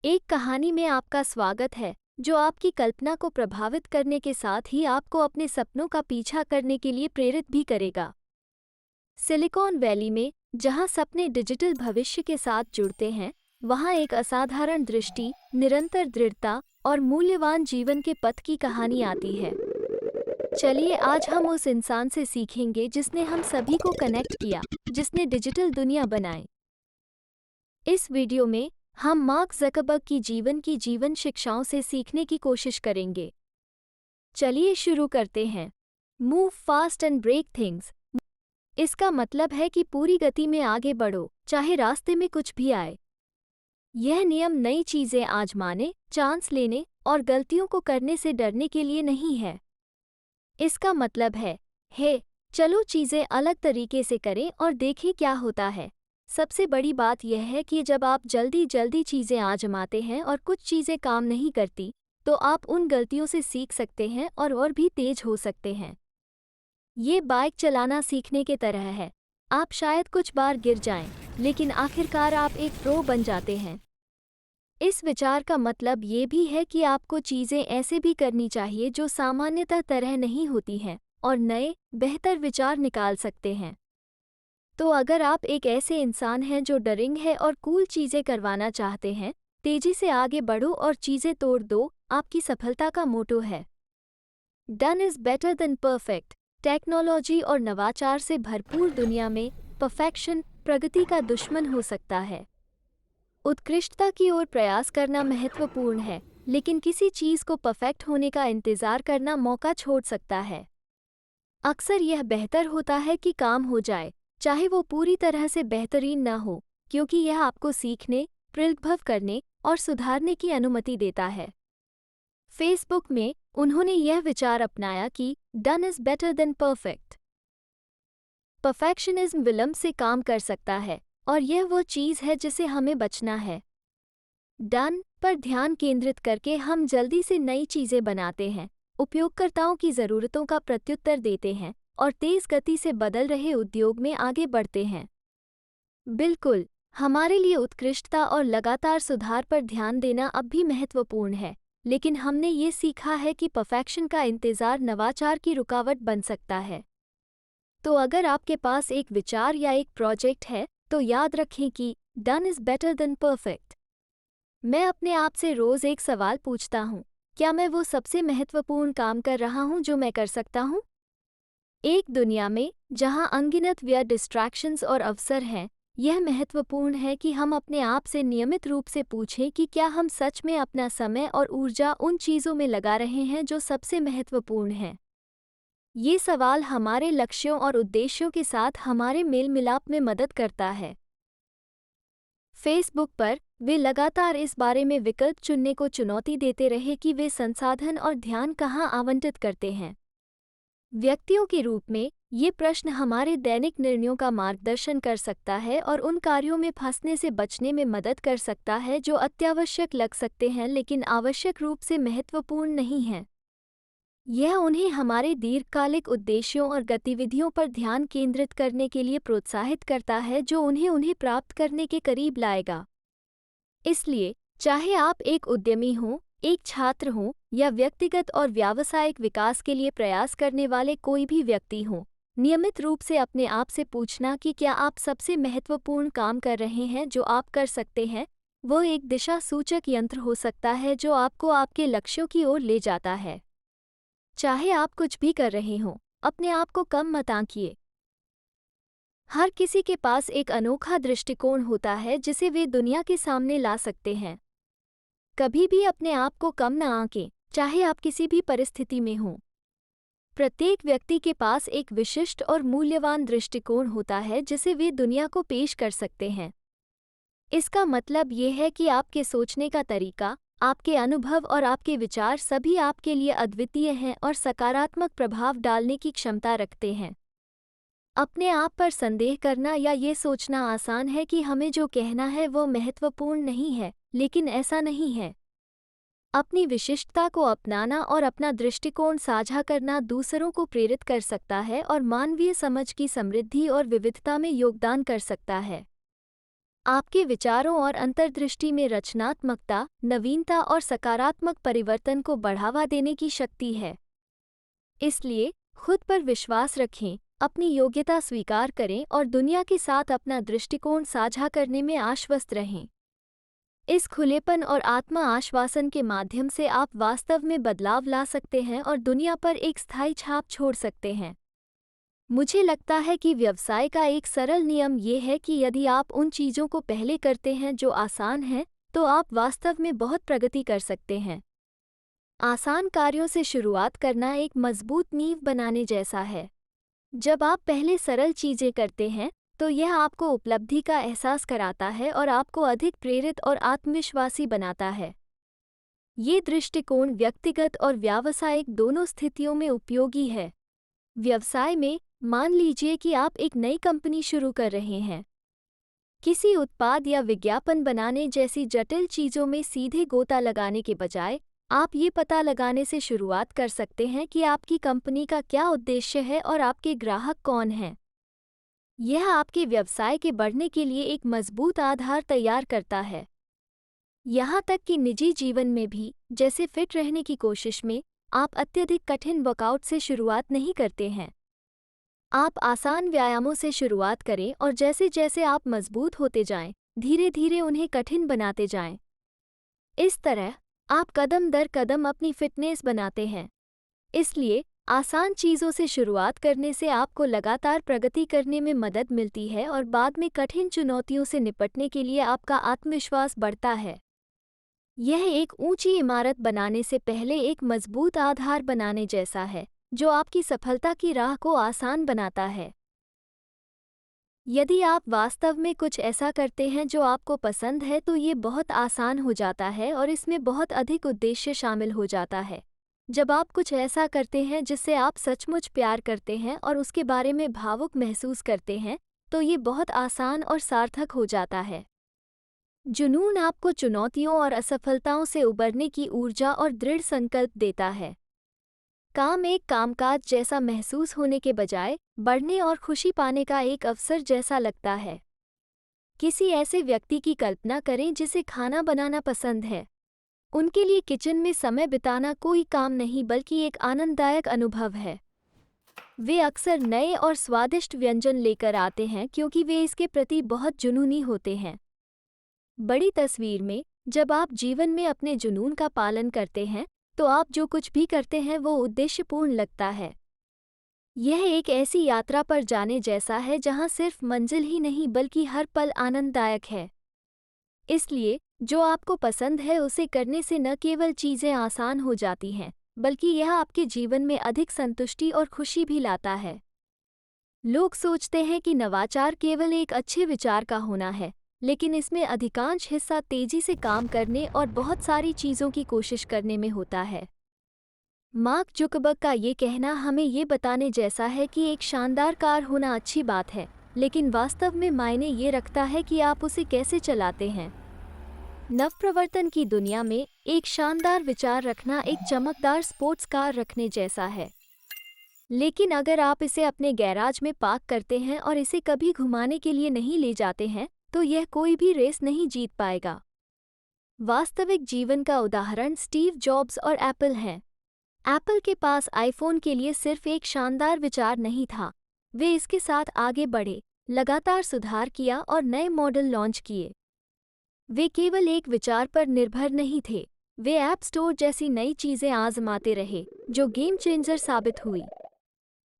एक कहानी में आपका स्वागत है जो आपकी कल्पना को प्रभावित करने के साथ ही आपको अपने सपनों का पीछा करने के लिए प्रेरित भी करेगा। सिलिकॉन वैली में जहां सपने डिजिटल भविष्य के साथ जुड़ते हैं, वहां एक असाधारण दृष्टि, निरंतर दृढ़ता और मूल्यवान जीवन के पथ की कहानी आती है। चलिए आज हम उस इंसान से सीखेंगे जिसने हम सभी को कनेक्ट किया, जिसने डिजिटल दुनिया बनाई। इस वीडियो में हम मार्क ज़करबर्ग की जीवन शिक्षाओं से सीखने की कोशिश करेंगे। चलिए शुरू करते हैं। Move fast and break things. इसका मतलब है कि पूरी गति में आगे बढ़ो, चाहे रास्ते में कुछ भी आए। यह नियम नई चीजें आजमाने, चांस लेने और गलतियों को करने से डरने के लिए नहीं है। इसका मतलब है, चलो चीजें अलग तरीके से करें और देखें क्या होता है। सबसे बड़ी बात यह है कि जब आप जल्दी चीज़ें आजमाते हैं और कुछ चीज़ें काम नहीं करती, तो आप उन गलतियों से सीख सकते हैं और भी तेज हो सकते हैं। ये बाइक चलाना सीखने के तरह है। आप शायद कुछ बार गिर जाएं, लेकिन आखिरकार आप एक प्रो बन जाते हैं। इस विचार का मतलब ये भी है कि आपको चीज़ें ऐसे भी करनी चाहिए जो सामान्यतः तरह नहीं होती हैं और नए, बेहतर विचार निकाल सकते हैं। तो अगर आप एक ऐसे इंसान हैं जो डरिंग है और कूल चीज़ें करवाना चाहते हैं, तेजी से आगे बढ़ो और चीज़ें तोड़ दो, आपकी सफलता का मोटो है। Done is better than perfect. Technology और नवाचार से भरपूर दुनिया में परफेक्शन प्रगति का दुश्मन हो सकता है। उत्कृष्टता की ओर प्रयास करना महत्वपूर्ण है, लेकिन किसी चीज़ को परफेक्ट होने का इंतज़ार करना मौका छोड़ सकता है। अक्सर यह बेहतर होता है कि काम हो जाए, चाहे वो पूरी तरह से बेहतरीन न हो, क्योंकि यह आपको सीखने, प्रतिभव करने और सुधारने की अनुमति देता है। फेसबुक में उन्होंने यह विचार अपनाया कि done is better than perfect. Perfectionism विलंब से काम कर सकता है और यह वो चीज़ है जिसे हमें बचना है। डन पर ध्यान केंद्रित करके हम जल्दी से नई चीज़ें बनाते हैं, उपयोगकर्ताओं की ज़रूरतों का प्रत्युत्तर देते हैं और तेज़ गति से बदल रहे उद्योग में आगे बढ़ते हैं। बिल्कुल, हमारे लिए उत्कृष्टता और लगातार सुधार पर ध्यान देना अब भी महत्वपूर्ण है, लेकिन हमने ये सीखा है कि परफेक्शन का इंतज़ार नवाचार की रुकावट बन सकता है। तो अगर आपके पास एक विचार या एक प्रोजेक्ट है, तो याद रखें कि done is better than perfect. मैं अपने आप से रोज़ एक सवाल पूछता हूँ, क्या मैं वो सबसे महत्वपूर्ण काम कर रहा हूँ जो मैं कर सकता हूँ? एक दुनिया में जहां अनगिनत डिस्ट्रैक्शंस और अवसर हैं, यह महत्वपूर्ण है कि हम अपने आप से नियमित रूप से पूछें कि क्या हम सच में अपना समय और ऊर्जा उन चीज़ों में लगा रहे हैं जो सबसे महत्वपूर्ण हैं। ये सवाल हमारे लक्ष्यों और उद्देश्यों के साथ हमारे मेल मिलाप में मदद करता है। फेसबुक पर वे लगातार इस बारे में विकल्प चुनने को चुनौती देते रहे कि वे संसाधन और ध्यान कहाँ आवंटित करते हैं। व्यक्तियों के रूप में ये प्रश्न हमारे दैनिक निर्णयों का मार्गदर्शन कर सकता है और उन कार्यों में फंसने से बचने में मदद कर सकता है जो अत्यावश्यक लग सकते हैं लेकिन आवश्यक रूप से महत्वपूर्ण नहीं हैं। यह उन्हें हमारे दीर्घकालिक उद्देश्यों और गतिविधियों पर ध्यान केंद्रित करने के लिए प्रोत्साहित करता है जो उन्हें प्राप्त करने के करीब लाएगा। इसलिए, चाहे आप एक उद्यमी हों, एक छात्र हों या व्यक्तिगत और व्यावसायिक विकास के लिए प्रयास करने वाले कोई भी व्यक्ति हों, नियमित रूप से अपने आप से पूछना कि क्या आप सबसे महत्वपूर्ण काम कर रहे हैं जो आप कर सकते हैं, वो एक दिशा सूचक यंत्र हो सकता है जो आपको आपके लक्ष्यों की ओर ले जाता है। चाहे आप कुछ भी कर रहे हों, अपने आप को कम मत आंकिए। हर किसी के पास एक अनोखा दृष्टिकोण होता है जिसे वे दुनिया के सामने ला सकते हैं। कभी भी अपने आप को कम न आंकें, चाहे आप किसी भी परिस्थिति में हों। प्रत्येक व्यक्ति के पास एक विशिष्ट और मूल्यवान दृष्टिकोण होता है जिसे वे दुनिया को पेश कर सकते हैं। इसका मतलब ये है कि आपके सोचने का तरीका, आपके अनुभव और आपके विचार सभी आपके लिए अद्वितीय हैं और सकारात्मक प्रभाव डालने की क्षमता रखते हैं। अपने आप पर संदेह करना या ये सोचना आसान है कि हमें जो कहना है वो महत्वपूर्ण नहीं है, लेकिन ऐसा नहीं है। अपनी विशिष्टता को अपनाना और अपना दृष्टिकोण साझा करना दूसरों को प्रेरित कर सकता है और मानवीय समझ की समृद्धि और विविधता में योगदान कर सकता है। आपके विचारों और अंतर्दृष्टि में रचनात्मकता, नवीनता और सकारात्मक परिवर्तन को बढ़ावा देने की शक्ति है। इसलिए खुद पर विश्वास रखें, अपनी योग्यता स्वीकार करें और दुनिया के साथ अपना दृष्टिकोण साझा करने में आश्वस्त रहें। इस खुलेपन और आत्मा आश्वासन के माध्यम से आप वास्तव में बदलाव ला सकते हैं और दुनिया पर एक स्थायी छाप छोड़ सकते हैं। मुझे लगता है कि व्यवसाय का एक सरल नियम ये है कि यदि आप उन चीज़ों को पहले करते हैं जो आसान हैं, तो आप वास्तव में बहुत प्रगति कर सकते हैं। आसान कार्यों से शुरुआत करना एक मजबूत नींव बनाने जैसा है। जब आप पहले सरल चीज़ें करते हैं, तो यह आपको उपलब्धि का एहसास कराता है और आपको अधिक प्रेरित और आत्मविश्वासी बनाता है। ये दृष्टिकोण व्यक्तिगत और व्यावसायिक दोनों स्थितियों में उपयोगी है। व्यवसाय में, मान लीजिए कि आप एक नई कंपनी शुरू कर रहे हैं। किसी उत्पाद या विज्ञापन बनाने जैसी जटिल चीज़ों में सीधे गोता लगाने के बजाय, आप ये पता लगाने से शुरुआत कर सकते हैं कि आपकी कंपनी का क्या उद्देश्य है और आपके ग्राहक कौन हैं। यह आपके व्यवसाय के बढ़ने के लिए एक मजबूत आधार तैयार करता है। यहाँ तक कि निजी जीवन में भी, जैसे फिट रहने की कोशिश में, आप अत्यधिक कठिन वर्कआउट से शुरुआत नहीं करते हैं। आप आसान व्यायामों से शुरुआत करें और जैसे जैसे आप मजबूत होते जाएं, धीरे धीरे उन्हें कठिन बनाते जाएं। इस तरह आप कदम दर कदम अपनी फिटनेस बनाते हैं। इसलिए आसान चीज़ों से शुरुआत करने से आपको लगातार प्रगति करने में मदद मिलती है और बाद में कठिन चुनौतियों से निपटने के लिए आपका आत्मविश्वास बढ़ता है। यह एक ऊंची इमारत बनाने से पहले एक मजबूत आधार बनाने जैसा है, जो आपकी सफलता की राह को आसान बनाता है। यदि आप वास्तव में कुछ ऐसा करते हैं जो आपको पसंद है, तो ये बहुत आसान हो जाता है और इसमें बहुत अधिक उद्देश्य शामिल हो जाता है। जब आप कुछ ऐसा करते हैं जिससे आप सचमुच प्यार करते हैं और उसके बारे में भावुक महसूस करते हैं, तो ये बहुत आसान और सार्थक हो जाता है। जुनून आपको चुनौतियों और असफलताओं से उबरने की ऊर्जा और दृढ़ संकल्प देता है। काम एक कामकाज जैसा महसूस होने के बजाय बढ़ने और खुशी पाने का एक अवसर जैसा लगता है। किसी ऐसे व्यक्ति की कल्पना करें जिसे खाना बनाना पसंद है। उनके लिए किचन में समय बिताना कोई काम नहीं बल्कि एक आनंददायक अनुभव है। वे अक्सर नए और स्वादिष्ट व्यंजन लेकर आते हैं क्योंकि वे इसके प्रति बहुत जुनूनी होते हैं। बड़ी तस्वीर में, जब आप जीवन में अपने जुनून का पालन करते हैं, तो आप जो कुछ भी करते हैं वो उद्देश्यपूर्ण लगता है। यह एक ऐसी यात्रा पर जाने जैसा है जहां सिर्फ मंजिल ही नहीं बल्कि हर पल आनंददायक है। इसलिए जो आपको पसंद है उसे करने से न केवल चीज़ें आसान हो जाती हैं, बल्कि यह आपके जीवन में अधिक संतुष्टि और खुशी भी लाता है। लोग सोचते हैं कि नवाचार केवल एक अच्छे विचार का होना है, लेकिन इसमें अधिकांश हिस्सा तेजी से काम करने और बहुत सारी चीज़ों की कोशिश करने में होता है। मार्क जुकरबर्ग का ये कहना हमें ये बताने जैसा है कि एक शानदार कार होना अच्छी बात है, लेकिन वास्तव में मायने ये रखता है कि आप उसे कैसे चलाते हैं। नवप्रवर्तन की दुनिया में एक शानदार विचार रखना एक चमकदार स्पोर्ट्स कार रखने जैसा है, लेकिन अगर आप इसे अपने गैराज में पार्क करते हैं और इसे कभी घुमाने के लिए नहीं ले जाते हैं, तो यह कोई भी रेस नहीं जीत पाएगा। वास्तविक जीवन का उदाहरण स्टीव जॉब्स और एप्पल हैं। एप्पल के पास आईफोन के लिए सिर्फ एक शानदार विचार नहीं था, वे इसके साथ आगे बढ़े, लगातार सुधार किया और नए मॉडल लॉन्च किए। वे केवल एक विचार पर निर्भर नहीं थे, वे ऐप स्टोर जैसी नई चीज़ें आजमाते रहे, जो गेम चेंजर साबित हुई।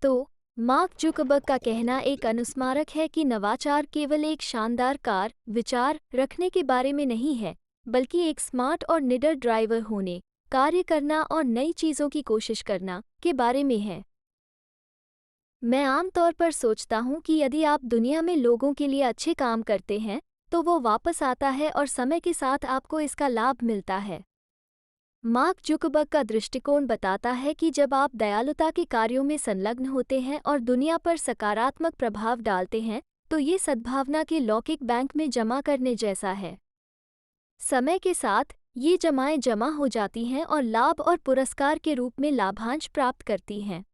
तो मार्क जुकरबर्ग का कहना एक अनुस्मारक है कि नवाचार केवल एक शानदार कार विचार रखने के बारे में नहीं है, बल्कि एक स्मार्ट और निडर ड्राइवर होने, कार्य करना और नई चीज़ों की कोशिश करना के बारे में है। मैं आमतौर पर सोचता हूँ कि यदि आप दुनिया में लोगों के लिए अच्छे काम करते हैं, तो वो वापस आता है और समय के साथ आपको इसका लाभ मिलता है। मार्क जुकरबर्ग का दृष्टिकोण बताता है कि जब आप दयालुता के कार्यों में संलग्न होते हैं और दुनिया पर सकारात्मक प्रभाव डालते हैं, तो ये सद्भावना के लौकिक बैंक में जमा करने जैसा है। समय के साथ ये जमाएं जमा हो जाती हैं और लाभ और पुरस्कार के रूप में लाभांश प्राप्त करती हैं।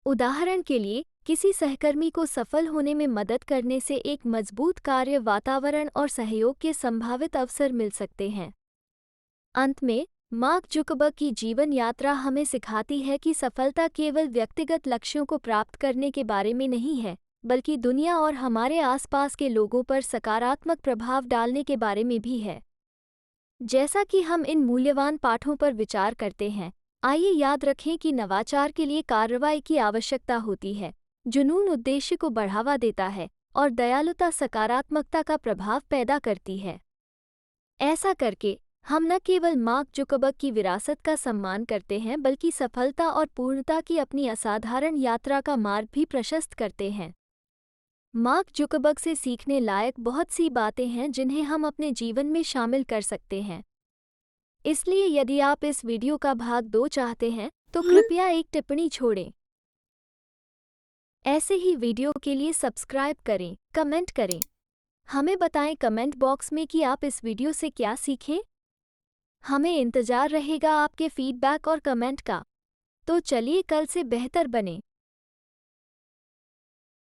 उदाहरण के लिए, किसी सहकर्मी को सफल होने में मदद करने से एक मजबूत कार्य वातावरण और सहयोग के संभावित अवसर मिल सकते हैं। अंत में, मार्क जुकरबर्ग की जीवन यात्रा हमें सिखाती है कि सफलता केवल व्यक्तिगत लक्ष्यों को प्राप्त करने के बारे में नहीं है, बल्कि दुनिया और हमारे आसपास के लोगों पर सकारात्मक प्रभाव डालने के बारे में भी है। जैसा कि हम इन मूल्यवान पाठों पर विचार करते हैं, आइए याद रखें कि नवाचार के लिए कार्रवाई की आवश्यकता होती है, जुनून उद्देश्य को बढ़ावा देता है और दयालुता सकारात्मकता का प्रभाव पैदा करती है। ऐसा करके हम न केवल मार्क जुकरबर्ग की विरासत का सम्मान करते हैं, बल्कि सफलता और पूर्णता की अपनी असाधारण यात्रा का मार्ग भी प्रशस्त करते हैं। मार्क जुकरबर्ग से सीखने लायक बहुत सी बातें हैं जिन्हें हम अपने जीवन में शामिल कर सकते हैं। इसलिए यदि आप इस वीडियो का भाग 2 चाहते हैं, तो कृपया एक टिप्पणी छोड़ें। ऐसे ही वीडियो के लिए सब्सक्राइब करें, कमेंट करें। हमें बताएं कमेंट बॉक्स में कि आप इस वीडियो से क्या सीखें। हमें इंतजार रहेगा आपके फीडबैक और कमेंट का। तो चलिए कल से बेहतर बने।